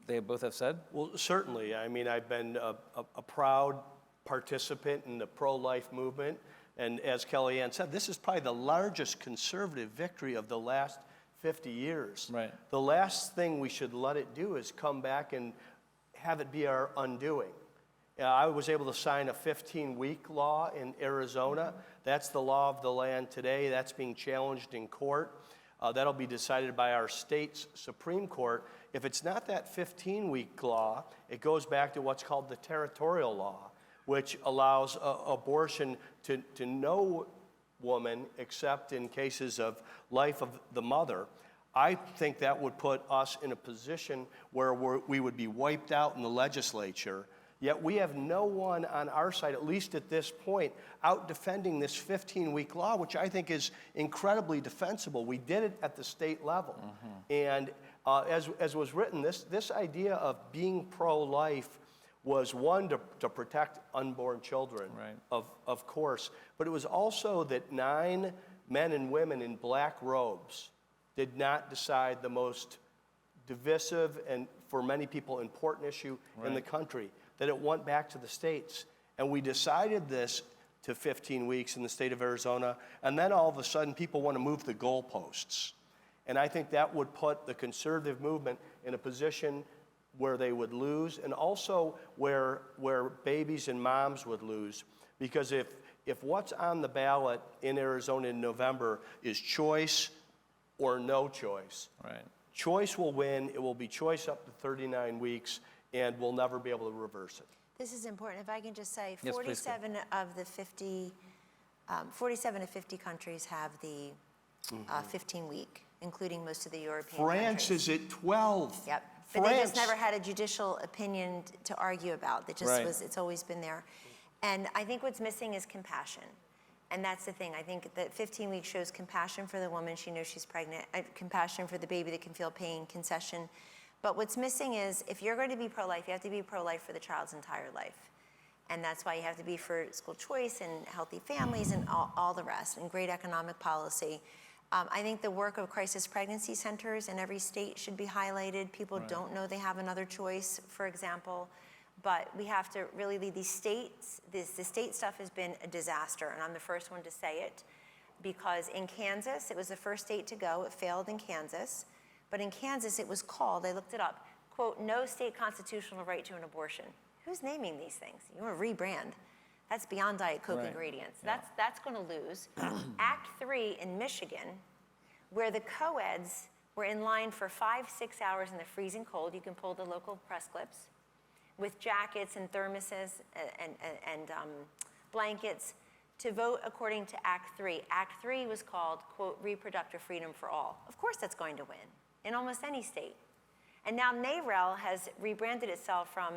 they both have said? Well, certainly. I mean, I've been a proud participant in the pro-life movement. And as Kellyanne said, this is probably the largest conservative victory of the last 50 years. Right. The last thing we should let it do is come back and have it be our undoing. I was able to sign a 15-week law in Arizona. That's the law of the land today. That's being challenged in court. That'll be decided by our state's Supreme Court. If it's not that 15-week law, it goes back to what's called the territorial law, which allows abortion to no woman except in cases of life of the mother. I think that would put us in a position where we would be wiped out in the legislature. Yet we have no one on our side, at least at this point, out defending this 15-week law, which I think is incredibly defensible. We did it at the state level. And as was written, this idea of being pro-life was one, to protect unborn children, Right. of course, but it was also that 9 men and women in black robes did not decide the most divisive and, for many people, important issue in the country, that it went back to the states. And we decided this to 15 weeks in the state of Arizona, and then all of a sudden people want to move the goalposts. And I think that would put the conservative movement in a position where they would lose, and also where babies and moms would lose. Because if what's on the ballot in Arizona in November is choice or no choice, Right. choice will win. It will be choice up to 39 weeks, and we'll never be able to reverse it. This is important. If I can just say, Yes, please go. 47 of the 50, 47 of 50 countries have the 15-week, including most of the European France countries. is at 12. Yep. But they just France. never had a judicial opinion to argue about. That just Right. it's always been there. And I think what's missing is compassion. And that's the thing. I think that 15 weeks shows compassion for the woman. She knows she's pregnant. Compassion for the baby that can feel pain, concession. But what's missing is, if you're going to be pro-life, you have to be pro-life for the child's entire life. And that's why you have to be for school choice and healthy families and all the rest, and great economic policy. I think the work of crisis pregnancy centers in every state should be highlighted. People don't know they have another choice, for example. But we have to really lead these states. The state stuff has been a disaster, and I'm the first one to say it. Because in Kansas, it was the first state to go. It failed in Kansas. But in Kansas, it was called, I looked it up, quote, no state constitutional right to an abortion. Who's naming these things? You want to rebrand. That's beyond Diet Coke ingredients. That's going to lose. Act 3 in Michigan, where the co-eds were in line for 5-6 hours in the freezing cold. You can pull the local press clips, with jackets and thermoses and blankets, to vote according to Act 3. Act 3 was called, quote, reproductive freedom for all. Of course that's going to win in almost any state. And now NARAL has rebranded itself from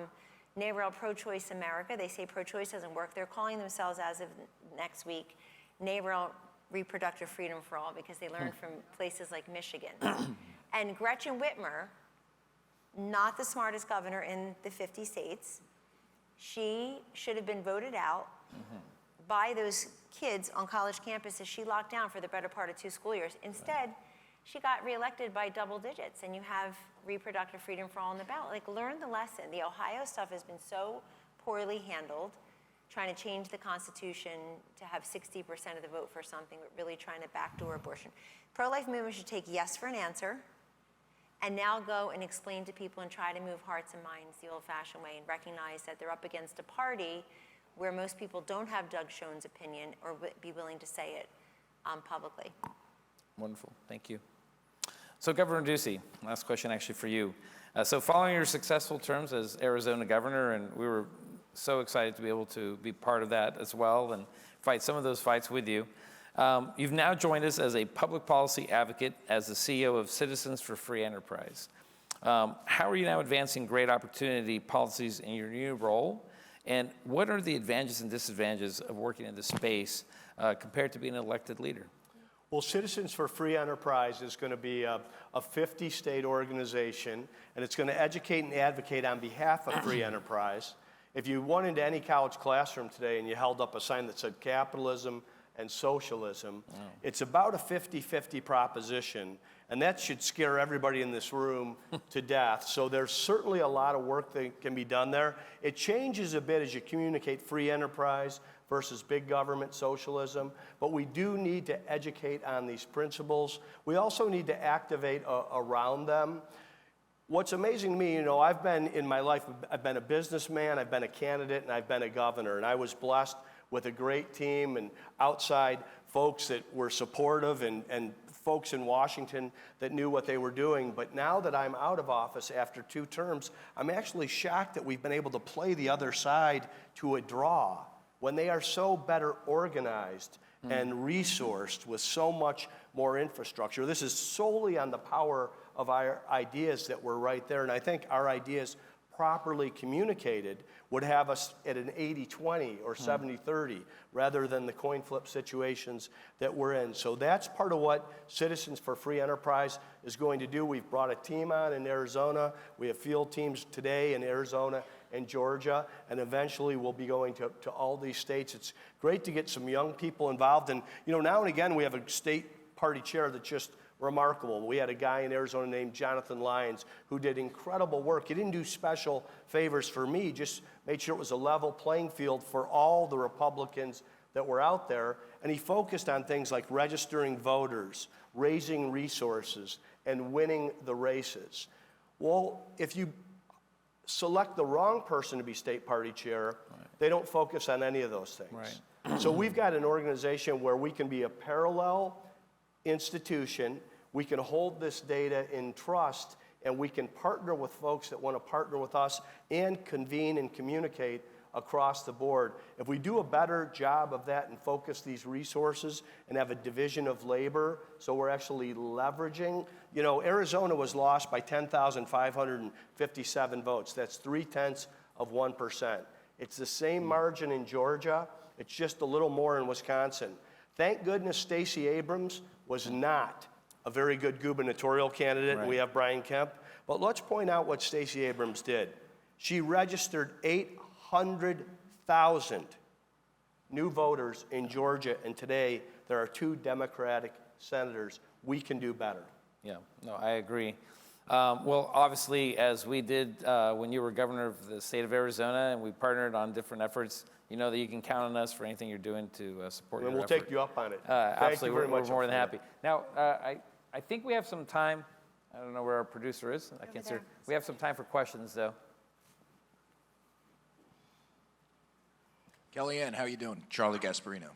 NARAL Pro-Choice America. They say pro-choice doesn't work. They're calling themselves, as of next week, NARAL Reproductive Freedom for All, because they learned from places like Michigan. And Gretchen Whitmer, not the smartest governor in the 50 states, she should have been voted out by those kids on college campuses she locked down for the better part of 2 school years. Instead, she got reelected by double digits, and you have reproductive freedom for all on the ballot. Like, learn the lesson. The Ohio stuff has been so poorly handled, trying to change the Constitution to have 60% of the vote for something, but really trying to backdoor abortion. Pro-life movement should take yes for an answer, and now go and explain to people and try to move hearts and minds the old-fashioned way, and recognize that they're up against a party where most people don't have Doug Schoen's opinion or be willing to say it publicly. Wonderful, thank you. So Governor Ducey, last question actually for you. So following your successful terms as Arizona governor, and we were so excited to be able to be part of that as well and fight some of those fights with you. You've now joined us as a public policy advocate as the CEO of Citizens for Free Enterprise. How are you now advancing great opportunity policies in your new role? And what are the advantages and disadvantages of working in this space compared to being an elected leader? Well, Citizens for Free Enterprise is going to be a 50-state organization, and it's going to educate and advocate on behalf of free enterprise. If you went into any college classroom today and you held up a sign that said capitalism and socialism, it's about a 50-50 proposition, and that should scare everybody in this room to death. So there's certainly a lot of work that can be done there. It changes a bit as you communicate free enterprise versus big government socialism, but we do need to educate on these principles. We also need to activate around them. What's amazing to me, you know, I've been in my life, I've been a businessman, I've been a candidate, and I've been a governor, and I was blessed with a great team and outside folks that were supportive and folks in Washington that knew what they were doing. But now that I'm out of office after 2 terms, I'm actually shocked that we've been able to play the other side to a draw when they are so better organized and resourced with so much more infrastructure. This is solely on the power of our ideas that were right there. And I think our ideas properly communicated would have us at an 80-20 or 70-30 rather than the coin flip situations that we're in. So that's part of what Citizens for Free Enterprise is going to do. We've brought a team on in Arizona. We have field teams today in Arizona and Georgia, and eventually we'll be going to all these states. It's great to get some young people involved. And now and again we have a state party chair that's just remarkable. We had a guy in Arizona named Jonathan Lyons who did incredible work. He didn't do special favors for me, just made sure it was a level playing field for all the Republicans that were out there. And he focused on things like registering voters, raising resources, and winning the races. Well, if you select the wrong person to be state party chair, they don't focus on any of those things. Right. So we've got an organization where we can be a parallel institution. We can hold this data in trust, and we can partner with folks that want to partner with us and convene and communicate across the board. If we do a better job of that and focus these resources and have a division of labor, so we're actually leveraging, Arizona was lost by 10,557 votes. That's 0.3%. It's the same margin in Georgia. It's just a little more in Wisconsin. Thank goodness Stacey Abrams was not a very good gubernatorial candidate. Right. We have Brian Kemp. But let's point out what Stacey Abrams did. She registered 800,000 new voters in Georgia, and today there are 2 Democratic senators. We can do better. Yeah, no, I agree. Well, obviously, as we did when you were governor of the state of Arizona, and we partnered on different efforts, you know that you can count on us for anything you're doing to support your effort. We'll take you up on it. Absolutely, Thank you very much. We're more than happy. Now, I think we have some time. I don't know where our producer is. I can't see her. We have some time for questions, though. Kellyanne, how you doing? Charlie Gasparino.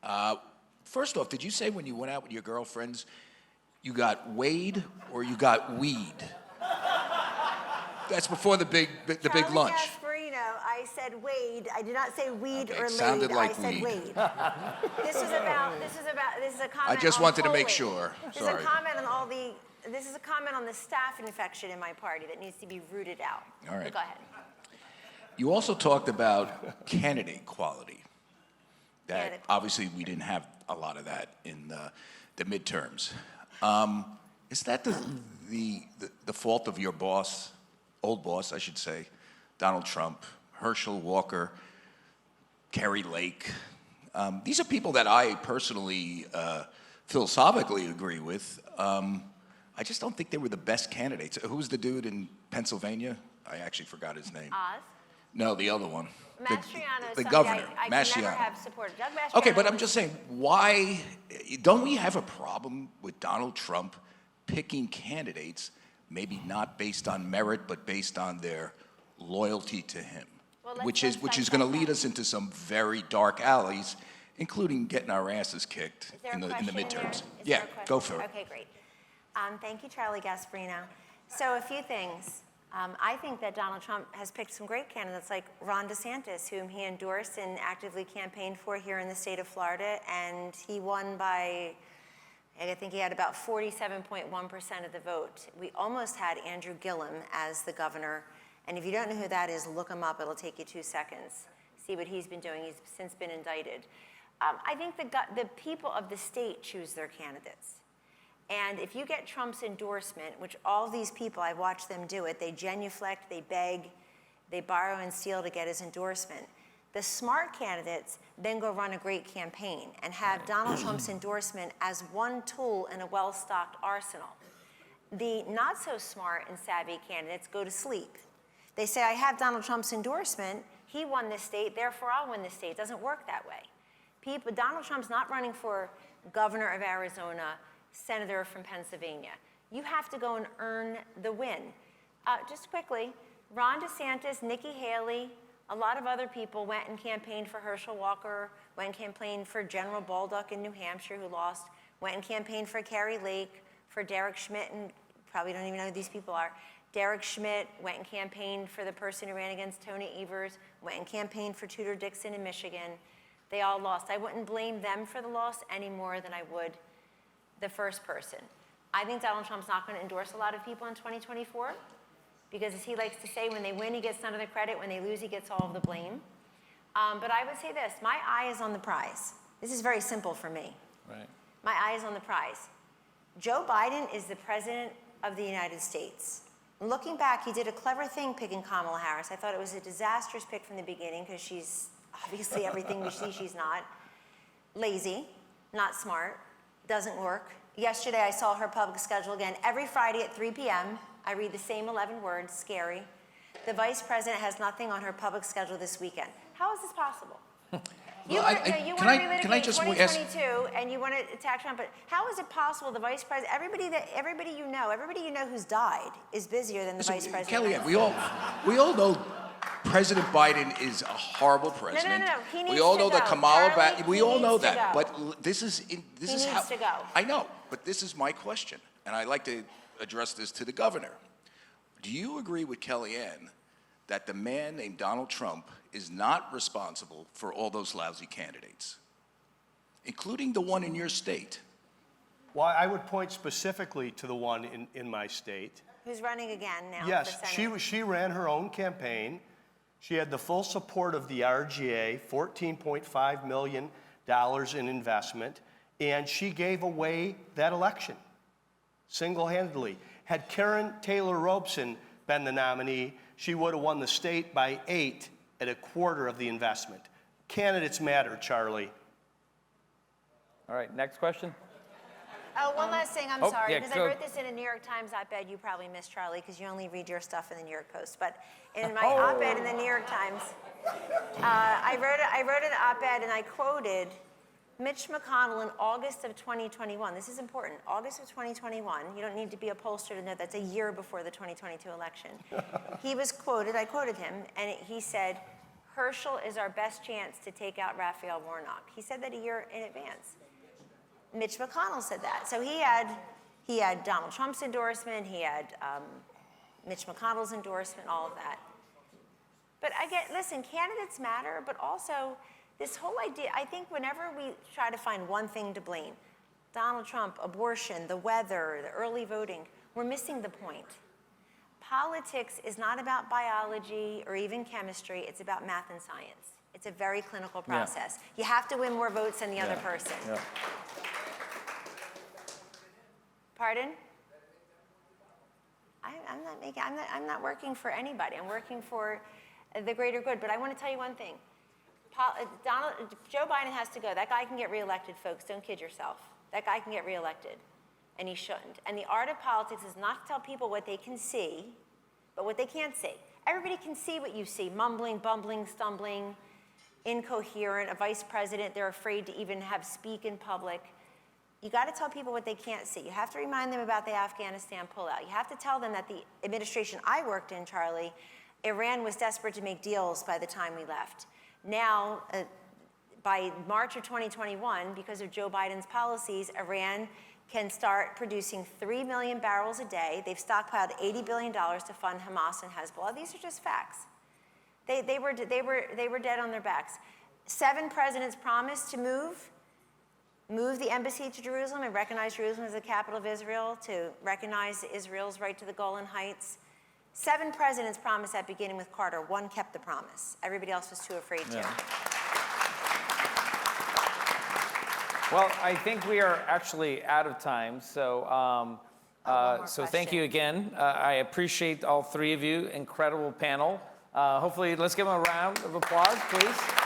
Hi. First off, did you say when you went out with your girlfriends, you got weighed or you got weed? That's before the big lunch. Charlie Gasparino, I said Wade. I did not say weed or laid. Sounded like I said weed. Wade. This is a comment. I just on wanted to polling. make sure. This is a comment on This is a comment on the staph infection in my party that needs to be rooted out. All right. So go ahead. You also talked about candidate quality. That obviously we didn't have a lot of that in the midterms. Is that the fault of your boss, old boss, I should say, Donald Trump, Herschel Walker, Kerry Lake? These are people that I personally, philosophically agree with. I just don't think they were the best candidates. Who's the dude in Pennsylvania? I actually forgot his name. Oz? No, the other one. Mastriano. The governor. I can never have supported Doug Mastriano. Okay, but I'm just saying, why don't we have a problem with Donald Trump picking candidates, maybe not based on merit, but based on their loyalty to him, which is going to lead us into some very dark alleys, including getting our asses kicked in the midterms. Yeah, go for it. Okay, great. Thank you, Charlie Gasparino. So a few things. I think that Donald Trump has picked some great candidates like Ron DeSantis, whom he endorsed and actively campaigned for here in the state of Florida, and he won by, I think he had about 47.1% of the vote. We almost had Andrew Gillum as the governor, and if you don't know who that is, look him up. It'll take you 2 seconds. See what he's been doing. He's since been indicted. I think the people of the state choose their candidates. And if you get Trump's endorsement, which all these people, I've watched them do it, they genuflect, they beg, they borrow and steal to get his endorsement. The smart candidates then go run a great campaign and have Donald Trump's endorsement as one tool in a well-stocked arsenal. The not so smart and savvy candidates go to sleep. They say, I have Donald Trump's endorsement, he won this state, therefore I'll win this state. It doesn't work that way. Donald Trump's not running for governor of Arizona, senator from Pennsylvania. You have to go and earn the win. Just quickly, Ron DeSantis, Nikki Haley, a lot of other people went and campaigned for Herschel Walker, went and campaigned for General Baldock in New Hampshire, who lost, went and campaigned for Kerry Lake, for Derek Schmidt, and probably don't even know who these people are. Derek Schmidt went and campaigned for the person who ran against Tony Evers, went and campaigned for Tudor Dixon in Michigan. They all lost. I wouldn't blame them for the loss any more than I would the first person. I think Donald Trump's not going to endorse a lot of people in 2024 because, as he likes to say, when they win, he gets none of the credit. When they lose, he gets all of the blame. But I would say this, my eye is on the prize. This is very simple for me. Right. My eye is on the prize. Joe Biden is the president of the United States. Looking back, he did a clever thing picking Kamala Harris. I thought it was a disastrous pick from the beginning because she's obviously everything we see she's not. Lazy, not smart, doesn't work. Yesterday, I saw her public schedule again. Every Friday at 3 p.m., I read the same 11 words, scary. The vice president has nothing on her public schedule this weekend. How is this possible? You want to relitigate 2022 and you want to attack Trump, but how is it possible the vice president, everybody you know who's died is busier than the vice president? Kellyanne, we all know President Biden is a horrible president. No. He needs we all to know go. that Kamala, Charlie, we he all know needs to that. go. But this is He how needs to go. I know, but this is my question, and I'd like to address this to the governor. Do you agree with Kellyanne that the man named Donald Trump is not responsible for all those lousy candidates, including the one in your state? Well, I would point specifically to the one in my state. Who's running again now? Yes, for Senate? she ran her own campaign. She had the full support of the RGA, $14.5 million in investment, and she gave away that election single-handedly. Had Karen Taylor Robeson been the nominee, she would have won the state by 8 at a quarter of the investment. Candidates matter, Charlie. All right, next question. Oh, one last thing, I'm Oh, sorry, yeah, because go. I wrote this in a New York Times op-ed. You probably missed, Charlie, because you only read your stuff in the New York Post. But in my op-ed in the New York Times, I wrote an op-ed and I quoted Mitch McConnell in August of 2021. This is important. August of 2021. You don't need to be a pollster to know that's a year before the 2022 election. He was quoted, I quoted him, and he said, Herschel is our best chance to take out Raphael Warnock. He said that a year in advance. Mitch McConnell said that. So he had Donald Trump's endorsement, he had Mitch McConnell's endorsement, all of that. But listen, candidates matter, but also this whole idea, I think whenever we try to find one thing to blame, Donald Trump, abortion, the weather, the early voting, we're missing the point. Politics is not about biology or even chemistry, it's about math and science. It's a very clinical process. Yeah. You have to win more votes than the other person. Yeah. Pardon? I'm not working for anybody. I'm working for the greater good. But I want to tell you one thing. Joe Biden has to go. That guy can get reelected, folks. Don't kid yourself. That guy can get reelected, and he shouldn't. And the art of politics is not to tell people what they can see, but what they can't see. Everybody can see what you see: mumbling, bumbling, stumbling, incoherent. A vice president they're afraid to even have speak in public. You got to tell people what they can't see. You have to remind them about the Afghanistan pullout. You have to tell them that the administration I worked in, Charlie, Iran was desperate to make deals by the time we left. Now, by March of 2021, because of Joe Biden's policies, Iran can start producing 3 million barrels a day. They've stockpiled $80 billion to fund Hamas and Hezbollah. These are just facts. They were dead on their backs. 7 presidents promised to move the embassy to Jerusalem and recognize Jerusalem as the capital of Israel, to recognize Israel's right to the Golan Heights. 7 presidents promised that, beginning with Carter. 1 kept the promise. Everybody else was too afraid to. Well, I think we are actually out of time. So, so thank you again. I appreciate all 3 of you. Incredible panel. Hopefully, let's give them a round of applause, please.